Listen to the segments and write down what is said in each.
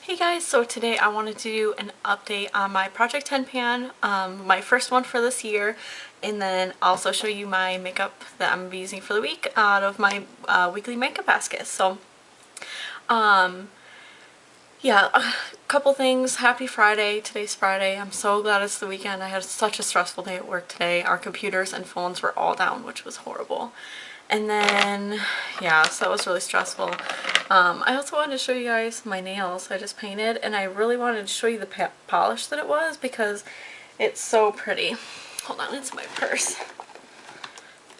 Hey guys, so today I wanted to do an update on my Project 10 pan, my first one for this year, and then also show you my makeup that I'm using for the week out of my weekly makeup basket. So, yeah, a couple things. Happy Friday. Today's Friday. I'm so glad it's the weekend. I had such a stressful day at work today. Our computers and phones were all down, which was horrible. And then, yeah, so that was really stressful. I also wanted to show you guys my nails I just painted, and I really wanted to show you the polish that it was because it's so pretty. Hold on, it's my purse.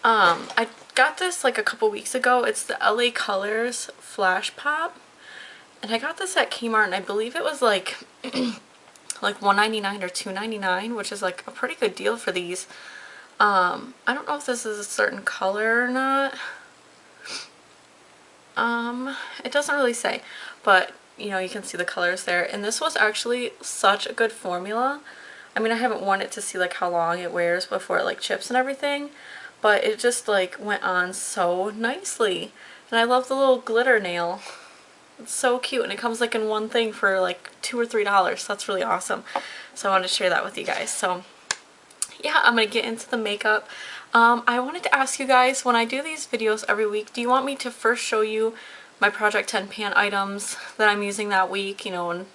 I got this like a couple weeks ago. It's the LA Colors Flash Pop, and I got this at Kmart, and I believe it was like like $1.99 or $2.99, which is like a pretty good deal for these. I don't know if this is a certain color or not. It doesn't really say, but you know, you can see the colors there. And this was actually such a good formula. I mean, I haven't worn it to see like how long it wears before it like chips and everything, but it just like went on so nicely. And I love the little glitter nail. It's so cute, and it comes like in one thing for like $2 or $3. That's really awesome. So I wanted to share that with you guys. So yeah, I'm gonna get into the makeup. I wanted to ask you guys, when I do these videos every week, do you want me to first show you my Project 10 pan items that I'm using that week, you know, and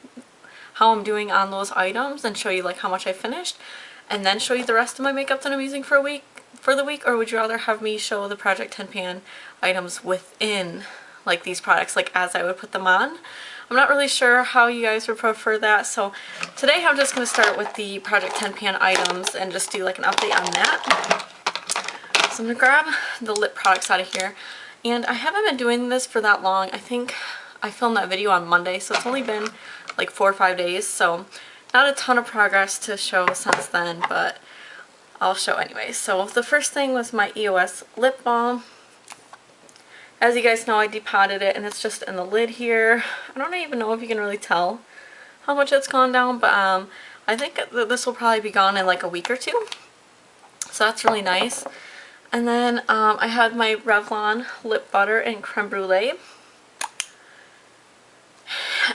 how I'm doing on those items, and show you like how much I finished, and then show you the rest of my makeup that I'm using for the week, or would you rather have me show the Project 10 pan items within like these products, like as I would put them on? I'm not really sure how you guys would prefer that, so today I'm just going to start with the Project 10 pan items and just do like an update on that. So I'm going to grab the lip products out of here, and I haven't been doing this for that long. I think I filmed that video on Monday, so it's only been like 4 or 5 days, so not a ton of progress to show since then, but I'll show anyway. So the first thing was my EOS lip balm. As you guys know, I depotted it, and it's just in the lid here. I don't even know if you can really tell how much it's gone down, but I think that this will probably be gone in like a week or two. So that's really nice. And then I had my Revlon lip butter and creme brulee.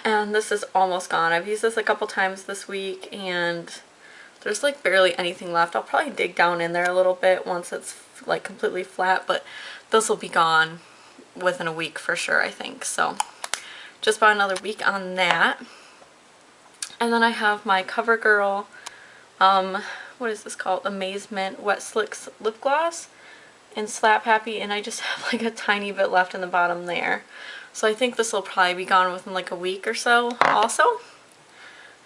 And this is almost gone. I've used this a couple times this week, and there's like barely anything left. I'll probably dig down in there a little bit once it's like completely flat, but this will be gone within a week for sure, I think. So just about another week on that. And then I have my CoverGirl, what is this called? Amazement Wet Slicks Lip Gloss in Slap Happy, and I just have like a tiny bit left in the bottom there. So I think this will probably be gone within like a week or so also.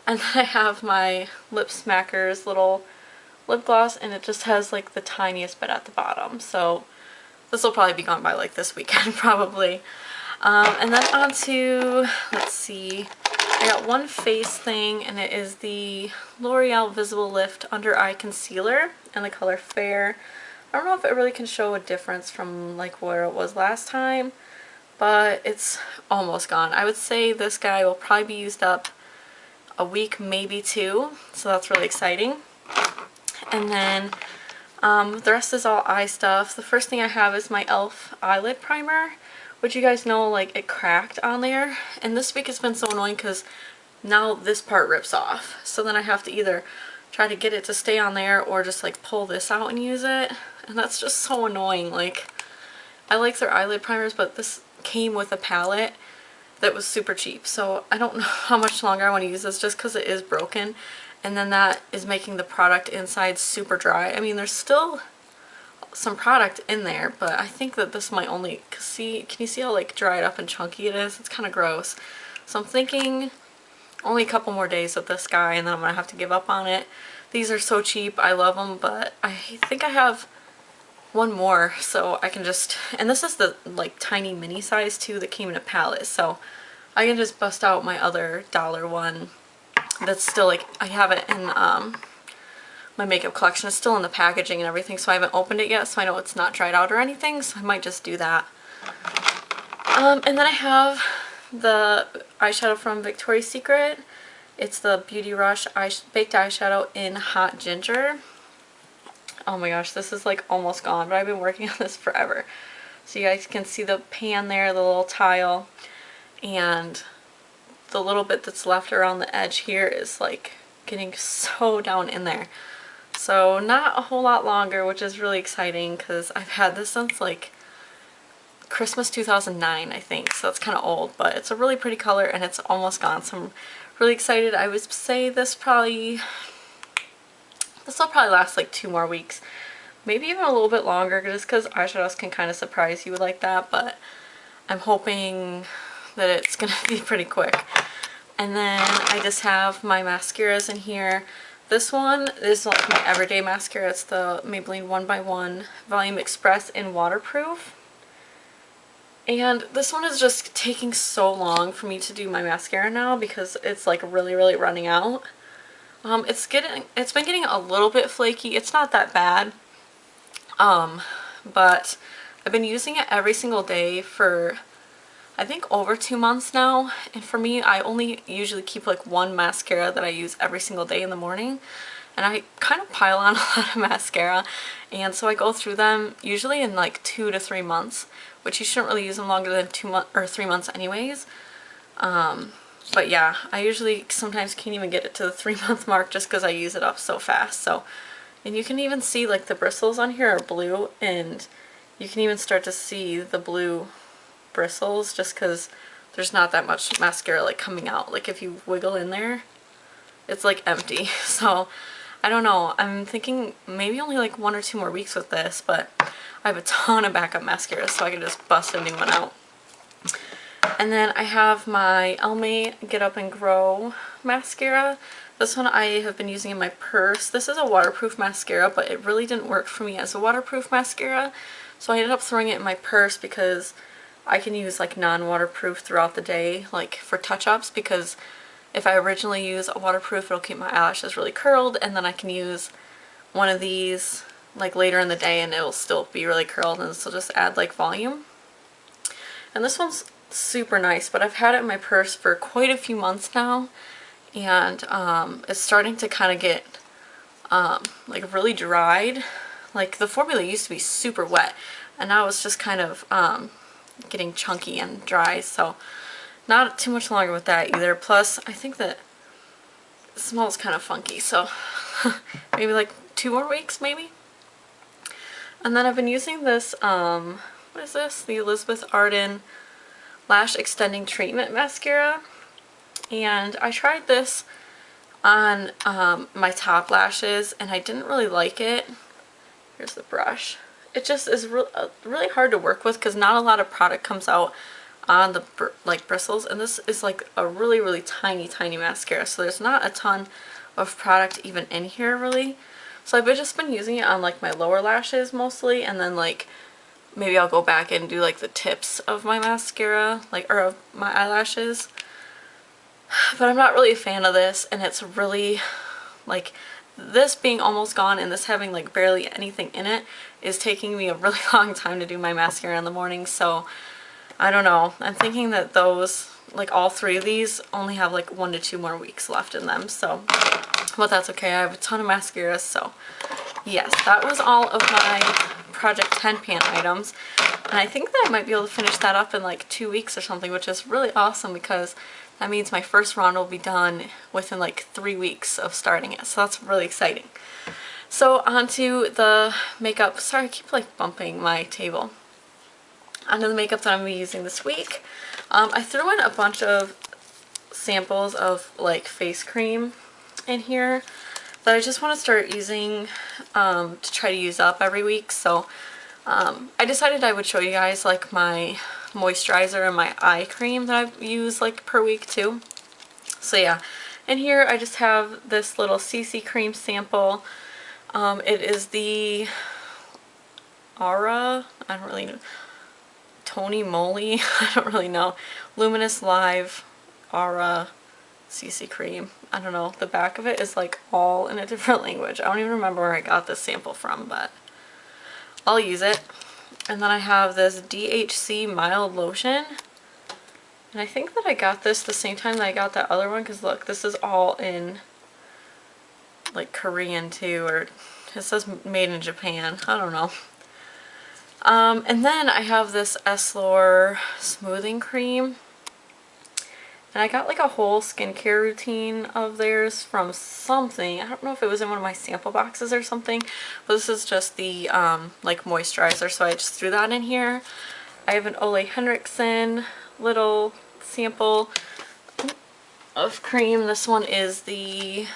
And then I have my Lip Smackers little lip gloss, and it just has like the tiniest bit at the bottom. So this will probably be gone by like this weekend probably. And then on to, let's see, I got one face thing, and it is the L'Oreal Visible Lift Under Eye Concealer in the color Fair. I don't know if it really can show a difference from like where it was last time, but it's almost gone. I would say this guy will probably be used up a week, maybe 2, so that's really exciting. And then the rest is all eye stuff. The first thing I have is my e.l.f. eyelid primer, which you guys know, like, it cracked on there. And this week it's been so annoying because now this part rips off. So then I have to either try to get it to stay on there or just like pull this out and use it. And that's just so annoying. Like, I like their eyelid primers, but this came with a palette that was super cheap. So I don't know how much longer I want to use this just because it is broken. And then that is making the product inside super dry. I mean, there's still some product in there, but I think that this might only, can you see how like dried up and chunky it is? It's kind of gross. So I'm thinking only a couple more days with this guy, and then I'm gonna have to give up on it. These are so cheap. I love them, but I think I have one more, so I can just, and this is the like tiny mini size too that came in a palette, so I can just bust out my other dollar one that's still like, I have it in my makeup collection. It's still in the packaging and everything, so I haven't opened it yet, so I know it's not dried out or anything, so I might just do that. And then I have the eyeshadow from Victoria's Secret. It's the Beauty Rush Baked Eyeshadow in Hot Ginger. Oh my gosh, this is like almost gone, but I've been working on this forever. So you guys can see the pan there, the little tile, and the little bit that's left around the edge here is like getting so down in there. So not a whole lot longer, which is really exciting because I've had this since like Christmas 2009, I think, so it's kind of old, but it's a really pretty color and it's almost gone, so I'm really excited. I would say this will probably last like 2 more weeks, maybe even a little bit longer, just because eyeshadows can kind of surprise you like that, but I'm hoping that it's gonna be pretty quick. And then I just have my mascaras in here. This one is like my everyday mascara. It's the Maybelline 1x1 Volume Express in Waterproof. And this one is just taking so long for me to do my mascara now because it's like really running out. It's been getting a little bit flaky. It's not that bad. But I've been using it every single day for I think over 2 months now, and for me I only usually keep like one mascara that I use every single day in the morning, and I kind of pile on a lot of mascara, and so I go through them usually in like 2 to 3 months, which you shouldn't really use them longer than 2 months or 3 months anyways. But yeah, I usually sometimes can't even get it to the 3-month mark just because I use it up so fast. So, and you can even see like the bristles on here are blue, and you can even start to see the blue bristles just because there's not that much mascara like coming out. Like if you wiggle in there, it's like empty. So I don't know, I'm thinking maybe only like 1 or 2 more weeks with this, but I have a ton of backup mascara so I can just bust a new one out. And then I have my Elme Get Up and Grow mascara. This one I have been using in my purse. This is a waterproof mascara, but it really didn't work for me as a waterproof mascara, so I ended up throwing it in my purse because I can use like non-waterproof throughout the day, like for touch-ups, because if I originally use a waterproof, it'll keep my eyelashes really curled, and then I can use one of these like later in the day and it'll still be really curled, and this will just add like volume. And this one's super nice, but I've had it in my purse for quite a few months now, and it's starting to kind of get like really dried. Like the formula used to be super wet, and now it's just kind of getting chunky and dry, so not too much longer with that either. Plus I think that it smells kind of funky, so maybe like 2 more weeks maybe. And then I've been using this what is this, the Elizabeth Arden Lash Extending Treatment Mascara, and I tried this on my top lashes and I didn't really like it. Here's the brush. It just is really hard to work with because not a lot of product comes out on the like bristles, and this is like a really tiny mascara, so there's not a ton of product even in here really. So I've just been using it on like my lower lashes mostly, and then like maybe I'll go back and do like the tips of my mascara, like, or of my eyelashes. But I'm not really a fan of this, and it's really like, this being almost gone and this having like barely anything in it is taking me a really long time to do my mascara in the morning. So I don't know, I'm thinking that those, like all 3 of these, only have like 1 to 2 more weeks left in them, so, but that's okay. I have a ton of mascaras, so yes, that was all of my Project 10 pan items, and I think that I might be able to finish that up in like 2 weeks or something, which is really awesome because that means my first round will be done within like 3 weeks of starting it, so that's really exciting. So onto the makeup. Sorry, I keep like bumping my table. Onto the makeup that I'm going to be using this week. I threw in a bunch of samples of like face cream in here that I just want to start using to try to use up every week. So I decided I would show you guys like my moisturizer and my eye cream that I use like per week too. So yeah, in here I just have this little CC cream sample. It is the Aura, I don't really know, Tony Moly, I don't really know, Luminous Live Aura CC cream. I don't know, the back of it is like all in a different language. I don't even remember where I got this sample from, but I'll use it. And then I have this DHC Mild Lotion, and I think that I got this the same time that I got that other one, because look, this is all in like Korean too, or it says made in Japan, I don't know. And then I have this Essilor smoothing cream, and And I got like a whole skincare routine of theirs from something. I don't know if it was in one of my sample boxes or something, but this is just the like moisturizer, so I just threw that in here. I have an Ole Henriksen little sample of cream. This one is the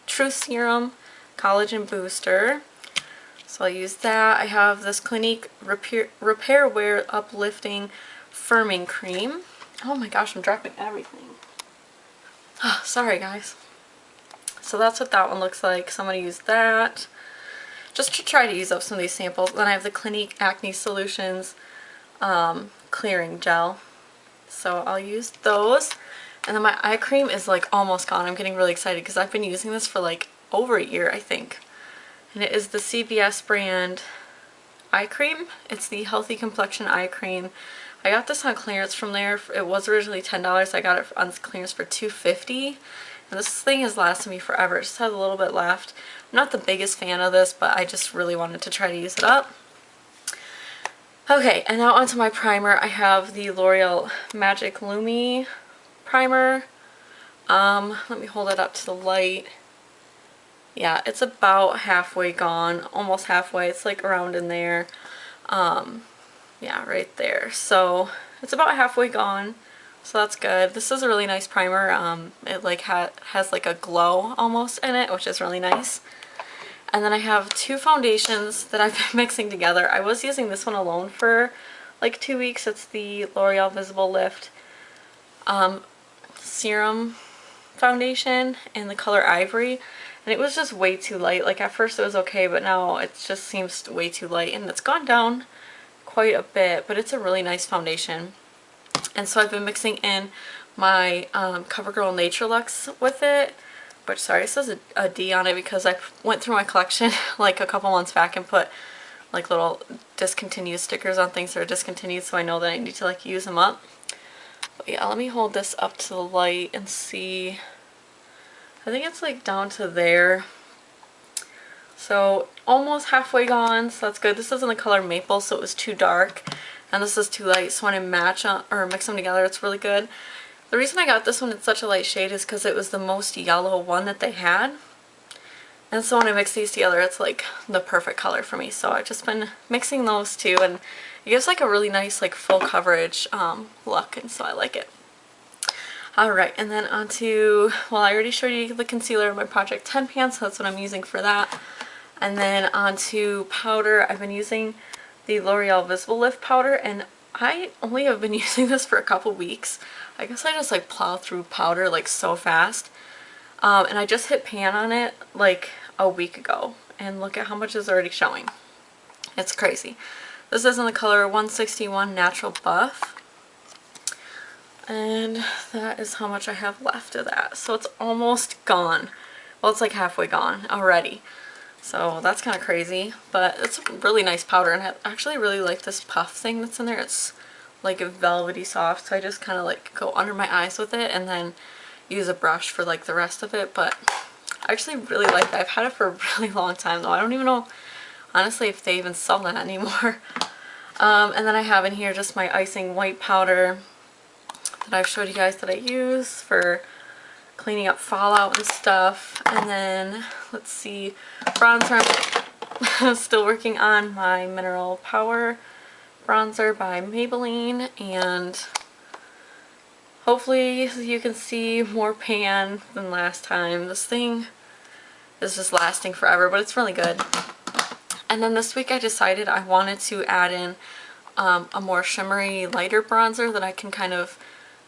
Truth Serum Collagen Booster. So I'll use that. I have this Clinique Repair Wear Uplifting Firming Cream. Oh my gosh, I'm dropping everything. Oh, sorry guys. So that's what that one looks like. So I'm going to use that just to try to use up some of these samples. Then I have the Clinique Acne Solutions Clearing Gel. So I'll use those. And then my eye cream is like almost gone. I'm getting really excited because I've been using this for like over a year, I think. And it is the CVS brand eye cream. It's the Healthy Complexion Eye Cream. I got this on clearance from there. It was originally $10. I got it on clearance for $2.50. And this thing has lasted me forever. It just has a little bit left. I'm not the biggest fan of this, but I just really wanted to try to use it up. Okay, and now onto my primer. I have the L'Oreal Magic Lumi primer. Let me hold it up to the light. Yeah, it's about halfway gone, almost halfway. It's like around in there. Yeah, right there. So it's about halfway gone, so that's good. This is a really nice primer. It like has like a glow almost in it, which is really nice. And then I have two foundations that I've been mixing together. I was using this one alone for like 2 weeks. It's the L'Oreal Visible Lift Serum Foundation in the color Ivory. And it was just way too light. Like at first it was okay, but now it just seems way too light. And it's gone down quite a bit, but it's a really nice foundation. And so I've been mixing in my CoverGirl Nature Luxe with it. Which, sorry, it says a D on it because I went through my collection like a couple months back and put like little discontinued stickers on things that are discontinued, so I know that I need to like use them up. But yeah, let me hold this up to the light and see. I think it's like down to there. So almost halfway gone, so that's good. This is in the color Maple, so it was too dark. And this is too light, so when I match or mix them together, it's really good. The reason I got this one in such a light shade is because it was the most yellow one that they had. And so when I mix these together, it's like the perfect color for me. So I've just been mixing those two, and it gives like a really nice like full coverage look, and so I like it. Alright, and then onto, well, I already showed you the concealer in my Project 10 pan, so that's what I'm using for that. And then onto powder, I've been using the L'Oreal Visible Lift powder, and I only have been using this for a couple weeks. I guess I just like plow through powder like so fast. And I just hit pan on it like a week ago, and look at how much is already showing. It's crazy. This is in the color 161 Natural Buff. And that is how much I have left of that. So it's almost gone. Well, it's like halfway gone already. So that's kind of crazy, but it's a really nice powder, and I actually really like this puff thing that's in there. It's like velvety soft, so I just kind of like go under my eyes with it and then use a brush for like the rest of it. But I actually really like that. I've had it for a really long time though. I don't even know honestly if they even sell that anymore. And then I have in here just my icing white powder that I've showed you guys that I use for cleaning up fallout and stuff. And then let's see, bronzer. I'm still working on my Mineral Power bronzer by Maybelline, and hopefully you can see more pan than last time. This thing is just lasting forever, but it's really good. And then this week I decided I wanted to add in a more shimmery, lighter bronzer that I can kind of,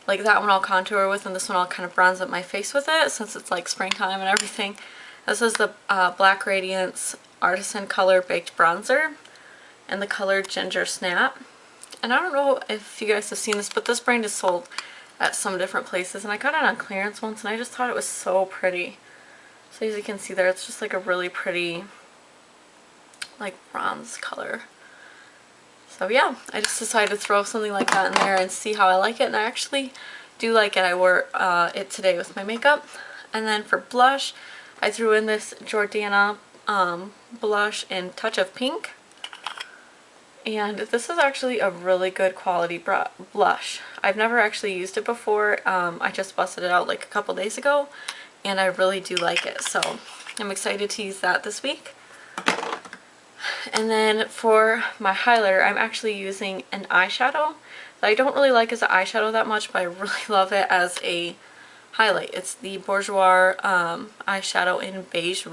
like that one I'll contour with, and this one I'll kind of bronze up my face with it since it's like springtime and everything. This is the Black Radiance Artisan Color Baked Bronzer and the color Ginger Snap. And I don't know if you guys have seen this, but this brand is sold at some different places, and I got it on clearance once and I just thought it was so pretty. So as you can see there, it's just like a really pretty like bronze color. So yeah, I just decided to throw something like that in there and see how I like it, and I actually do like it. I wore it today with my makeup. And then for blush, I threw in this Jordana blush in Touch of Pink. And this is actually a really good quality blush. I've never actually used it before. I just busted it out like a couple days ago, and I really do like it. So I'm excited to use that this week. And then for my highlighter, I'm actually using an eyeshadow that I don't really like as an eyeshadow that much, but I really love it as a highlight. It's the Bourjois eyeshadow in Beige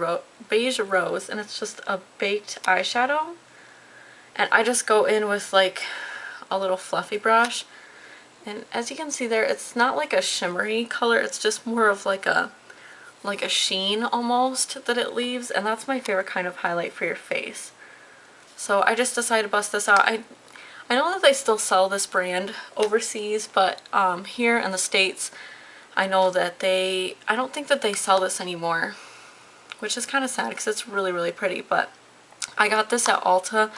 Rose, and it's just a baked eyeshadow. And I just go in with like a little fluffy brush. And as you can see there, it's not like a shimmery color, it's just more of like a sheen almost that it leaves, and that's my favorite kind of highlight for your face. So I just decided to bust this out. I know that they still sell this brand overseas, but here in the States, I know that I don't think that they sell this anymore, which is kind of sad because it's really, really pretty. But I got this at Ulta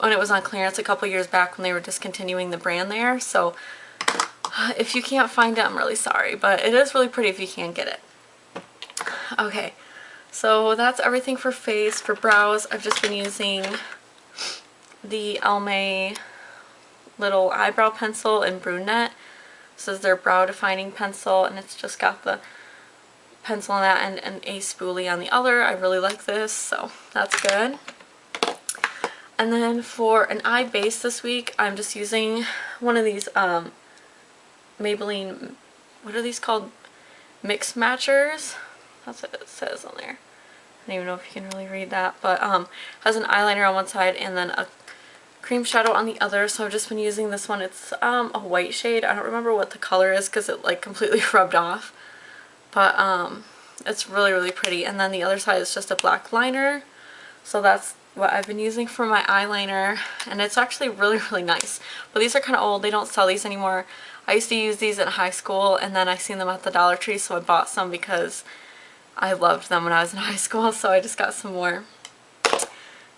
when it was on clearance a couple years back when they were discontinuing the brand there. So if you can't find it, I'm really sorry, but it is really pretty if you can get it. Okay, so that's everything for face. For brows, I've just been using the Almay little eyebrow pencil in brunette. This is their brow defining pencil, and it's just got the pencil on that and a spoolie on the other. I really like this, so that's good. And then for an eye base this week, I'm just using one of these Maybelline, what are these called? Mix Matchers. That's what it says on there. I don't even know if you can really read that, but has an eyeliner on one side and then a cream shadow on the other. So I've just been using this one. It's a white shade. I don't remember what the color is because it like completely rubbed off, but it's really, really pretty. And then the other side is just a black liner. So that's what I've been using for my eyeliner, and it's actually really, really nice. But these are kind of old. They don't sell these anymore. I used to use these in high school, and then I seen them at the Dollar Tree, so I bought some because I loved them when I was in high school, so I just got some more.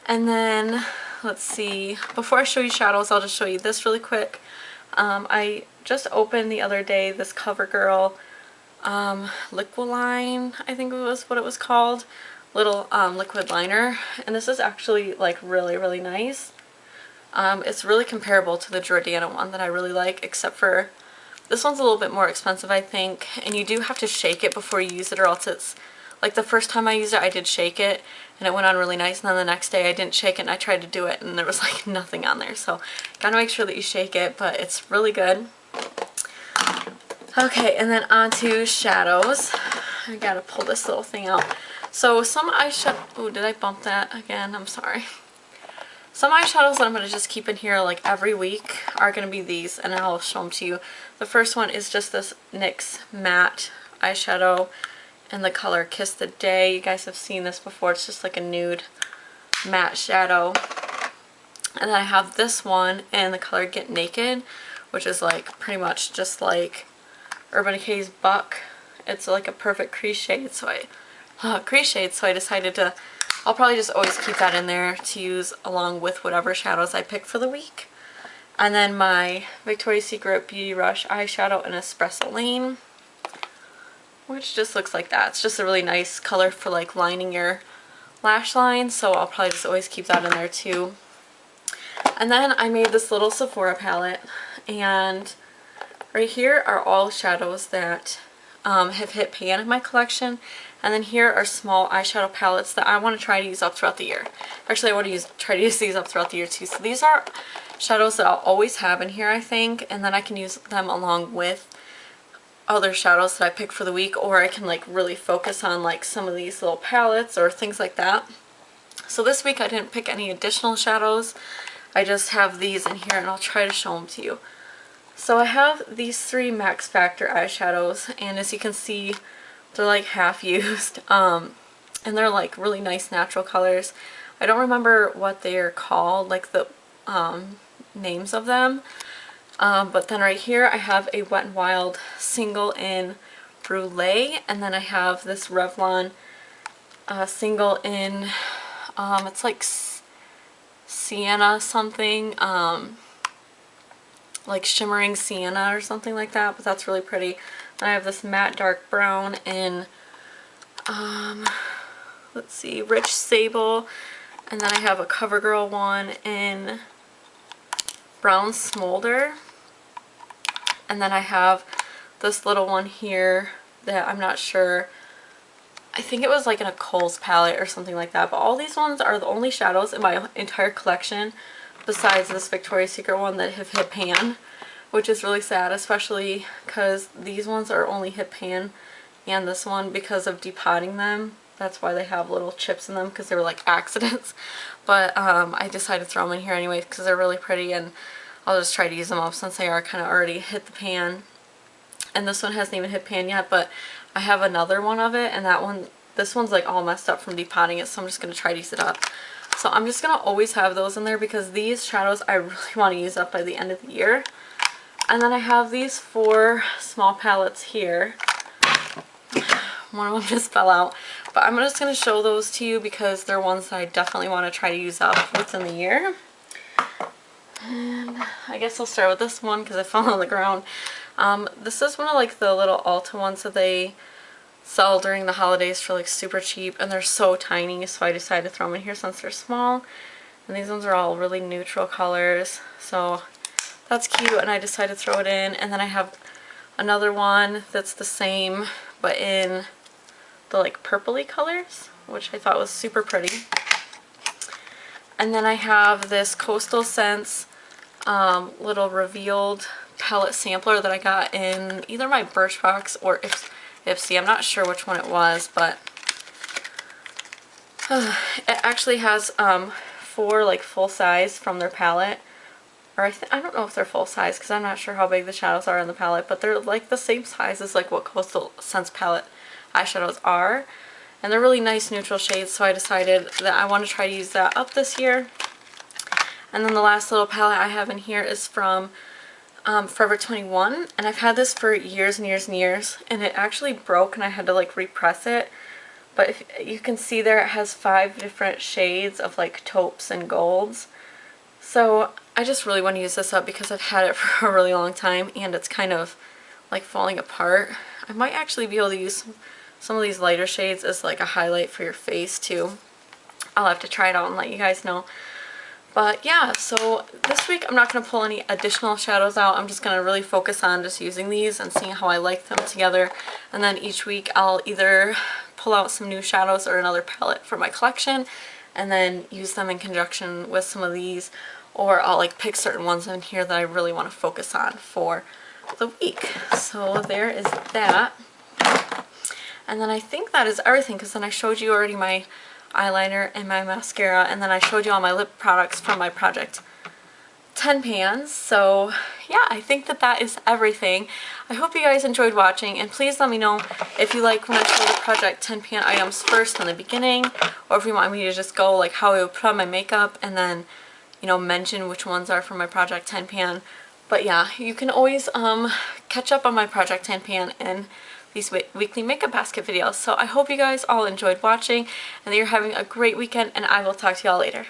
And then, let's see, before I show you shadows, I'll just show you this really quick. I just opened the other day this CoverGirl Liquiline, I think it was what it was called, little liquid liner, and this is actually like really, really nice. It's really comparable to the Jordana one that I really like, except for this one's a little bit more expensive, I think, and you do have to shake it before you use it, or else it's like the first time I used it I did shake it and it went on really nice, and then the next day I didn't shake it and I tried to do it and there was like nothing on there. So gotta make sure that you shake it, but it's really good. Okay, and then on to shadows. I gotta pull this little thing out. So some eyeshadow, oh, did I bump that again? I'm sorry. Some eyeshadows that I'm going to just keep in here like every week are going to be these, and I'll show them to you. The first one is just this NYX matte eyeshadow in the color Kiss the Day. You guys have seen this before. It's just like a nude matte shadow. And then I have this one in the color Get Naked, which is like pretty much just like Urban Decay's Buck. It's like a perfect crease shade, so I decided to, I'll probably just always keep that in there to use along with whatever shadows I pick for the week. And then my Victoria's Secret Beauty Rush eyeshadow in Espresso Lane, which just looks like that. It's just a really nice color for like lining your lash line, so I'll probably just always keep that in there too. And then I made this little Sephora palette, and right here are all shadows that have hit pan in my collection. And then here are small eyeshadow palettes that I want to try to use up throughout the year. Actually, I want to try to use these up throughout the year too. So these are shadows that I'll always have in here, I think, and then I can use them along with other shadows that I pick for the week, or I can like really focus on like some of these little palettes or things like that. So this week I didn't pick any additional shadows. I just have these in here, and I'll try to show them to you. So I have these three Max Factor eyeshadows, and as you can see, they're like half used, and they're like really nice natural colors. I don't remember what they're called, like the names of them, but then right here I have a Wet n Wild single in Brulee, and then I have this Revlon single in, it's like Sienna something, like Shimmering Sienna or something like that, but that's really pretty. Then I have this matte dark brown in, let's see, Rich Sable, and then I have a CoverGirl one in brown smolder. And then I have this little one here that I'm not sure. I think it was like in a Kohl's palette or something like that. But all these ones are the only shadows in my entire collection besides this Victoria's Secret one that have hit pan, which is really sad, especially because these ones are only hit pan and this one because of depotting them. That's why they have little chips in them, because they were like accidents. But I decided to throw them in here anyway because they're really pretty, and I'll just try to use them up since they are kind of already hit the pan. And this one hasn't even hit pan yet, but I have another one of it, and this one's like all messed up from depotting it, so I'm just going to try to use it up. So I'm just going to always have those in there because these shadows I really want to use up by the end of the year. And then I have these 4 small palettes here. One of them just fell out, but I'm just going to show those to you because they're ones that I definitely want to try to use up within the year. And I guess I'll start with this one because it fell on the ground. This is one of like the little Ulta ones that they sell during the holidays for like super cheap, and they're so tiny, so I decided to throw them in here since they're small. And these ones are all really neutral colors, so that's cute, and I decided to throw it in. And then I have another one that's the same but in the like purpley colors, which I thought was super pretty. And then I have this Coastal Scents little revealed palette sampler that I got in either my Birchbox or Ipsy. I'm not sure which one it was, but it actually has 4 like full size from their palette. Or I don't know if they're full size because I'm not sure how big the shadows are in the palette, but they're like the same size as like what Coastal Scents palette eyeshadows are. And they're really nice neutral shades, so I decided that I want to try to use that up this year. And then the last little palette I have in here is from Forever 21, and I've had this for years and years and years, and it actually broke and I had to like repress it. But if you can see there, it has 5 different shades of like taupes and golds. So I just really want to use this up because I've had it for a really long time and it's kind of like falling apart. I might actually be able to use some of these lighter shades as like a highlight for your face too. I'll have to try it out and let you guys know. But yeah, so this week I'm not going to pull any additional shadows out. I'm just going to really focus on just using these and seeing how I like them together. And then each week I'll either pull out some new shadows or another palette for my collection and then use them in conjunction with some of these. Or I'll like pick certain ones in here that I really want to focus on for the week. So there is that. And then I think that is everything, because then I showed you already my eyeliner and my mascara, and then I showed you all my lip products from my Project 10 pans. So yeah, I think that that is everything. I hope you guys enjoyed watching, and please let me know if you like when I show the Project 10 pan items first in the beginning, or if you want me to just go like how I would put on my makeup and then, you know, mention which ones are from my Project 10 pan. But yeah, you can always catch up on my Project 10 pan and these weekly makeup basket videos. So I hope you guys all enjoyed watching and that you're having a great weekend, and I will talk to y'all later.